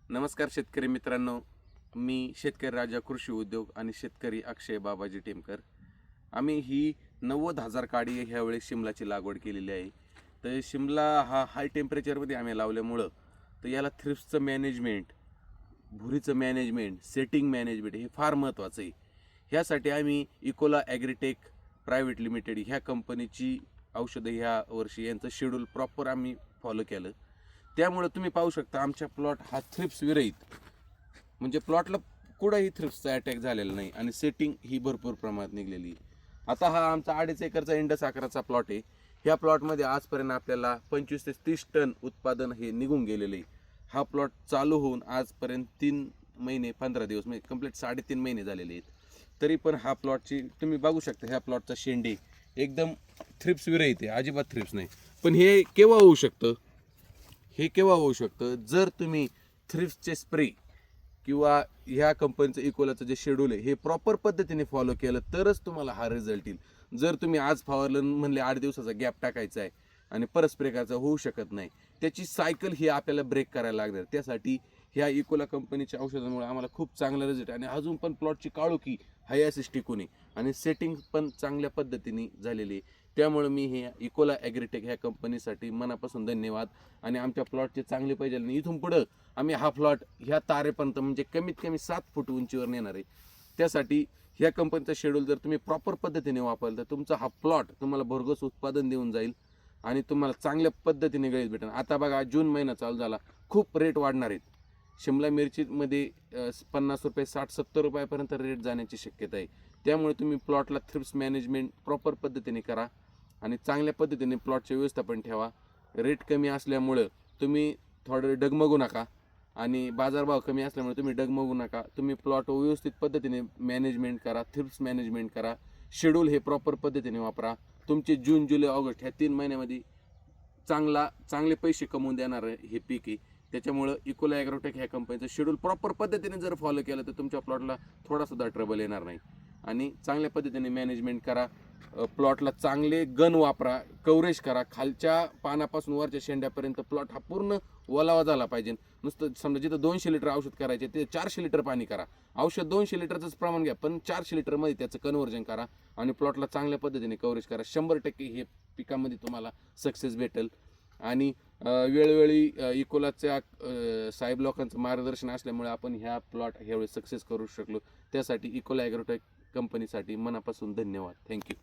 नमस्कार शेतकरी मित्रांनो, मी शेतकरी राजा कृषी उद्योग आणि शेतकरी अक्षय बाबाजी टेमकर. आम्ही ही 90,000 काडी ह्यावेळी शिमलाची लागवड केलेली आहे. तर शिमला हा हाय टेम्परेचरमध्ये आम्ही लावल्यामुळं तर याला थ्रिप्सचं मॅनेजमेंट, भुरीचं मॅनेजमेंट, सेटिंग मॅनेजमेंट हे फार महत्त्वाचं आहे. ह्यासाठी आम्ही इकोला ॲग्रीटेक प्रायव्हेट लिमिटेड ह्या कंपनीची औषधं ह्या वर्षी यांचं शेड्यूल प्रॉपर आम्ही फॉलो केलं. त्यामुळे तुम्ही पाहू शकता आमच्या प्लॉट हा थ्रिप्स विरहित, म्हणजे प्लॉटला कुठंही थ्रिप्सचा अटॅक झालेला नाही आणि सेटिंग ही भरपूर प्रमाणात निघलेली. आता हा आमचा 2.5 एकरचा इंडस आकाराचा प्लॉट आहे. ह्या प्लॉटमध्ये आजपर्यंत आपल्याला 25 ते 30 टन उत्पादन हे निघून गेलेलं आहे. हा प्लॉट चालू होऊन आजपर्यंत 3 महिने 15 दिवस म्हणजे कंप्लीट 3.5 महिने झालेले आहेत. तरी पण हा प्लॉटची तुम्ही बघू शकता, ह्या प्लॉटचा शेंडे एकदम थ्रिप्स विरहित आहे, अजिबात थ्रिप्स नाही. पण हे केव्हा होऊ शकतं? हे केव्हा होऊ शकतं जर तुम्ही थ्रिप्सचे स्प्रे किंवा ह्या कंपनीचं इकोलाचं जे शेड्यूल आहे हे प्रॉपर पद्धतीने फॉलो केलं तरच तुम्हाला हा रिझल्ट येईल. जर तुम्ही आज फवारलं म्हणले 8 दिवसाचा गॅप टाकायचा आहे आणि परत स्प्रे करायचा, होऊ शकत नाही. त्याची सायकल ही आपल्याला ब्रेक करायला लागणार. त्यासाठी ह्या इकोला कंपनीच्या औषधामुळे आम्हाला खूप चांगला रिझल्ट आणि अजून पण प्लॉटची काळोखी हयासीस टिकून आहे आणि सेटिंग पण चांगल्या पद्धतीने झालेली आहे. त्यामुळे मी हे इकोला ॲग्रीटेक ह्या कंपनीसाठी मनापासून धन्यवाद. आणि आमच्या प्लॉटचे चांगले पाहिजे आणि इथून पुढं आम्ही हा प्लॉट ह्या तारेपर्यंत म्हणजे कमीत कमी 7 फूट उंचीवर नेणार आहे. त्यासाठी ह्या कंपनीचा शेड्यूल जर तुम्ही प्रॉपर पद्धतीने वापरलं तर तुमचा हा प्लॉट तुम्हाला भरघोस उत्पादन देऊन जाईल आणि तुम्हाला चांगल्या पद्धतीने गळीत भेटेल. आता बघा जून महिना चालू झाला, खूप रेट वाढणार आहेत. शिमला मिरचीमध्ये 50 रुपये 60-70 रुपयापर्यंत रेट जाण्याची शक्यता आहे. त्यामुळे तुम्ही प्लॉटला थ्रिप्स मॅनेजमेंट प्रॉपर पद्धतीने करा आणि चांगल्या पद्धतीने प्लॉटचे व्यवस्थापन ठेवा. रेट कमी असल्यामुळं तुम्ही थोडं डगमगू नका आणि बाजारभाव कमी असल्यामुळे तुम्ही डगमगू नका. तुम्ही प्लॉट व्यवस्थित पद्धतीने मॅनेजमेंट करा, थ्रिप्स मॅनेजमेंट करा, शेड्यूल हे प्रॉपर पद्धतीने वापरा. तुमचे जून, जुलै, ऑगस्ट ह्या 3 महिन्यामध्ये चांगले पैसे कमवून देणार हे पीक आहे. त्याच्यामुळं इकोला ॲग्रोटेक ह्या कंपनीचं शेड्यूल प्रॉपर पद्धतीने जर फॉलो केलं तर तुमच्या प्लॉटला थोडासुद्धा ट्रबल येणार नाही. आणि चांगल्या पद्धतीने मॅनेजमेंट करा. प्लॉटला चांगले गन वापरा, कव्हरेज करा. खालच्या पानापासून वरच्या शेंड्यापर्यंत प्लॉट हा पूर्ण ओलावा झाला पाहिजे. नुसतं समजा जिथं 200 लिटर औषध करायचे ते 400 लिटर पाणी करा. औषध 200 लिटरचंच प्रमाण घ्या, पण 400 लिटरमध्ये त्याचं कन्व्हर्जन करा आणि प्लॉटला चांगल्या पद्धतीने कव्हरेज करा. 100% हे पिकामध्ये तुम्हाला सक्सेस भेटेल. आणि वेळोवेळी इकोलाच्या साहेब लोकांचं मार्गदर्शन असल्यामुळे आपण ह्या प्लॉट ह्यावेळी सक्सेस करू शकलो. त्यासाठी इकोला ॲग्रोटेक कंपनीसाठी मनापासून धन्यवाद. थँक्यू.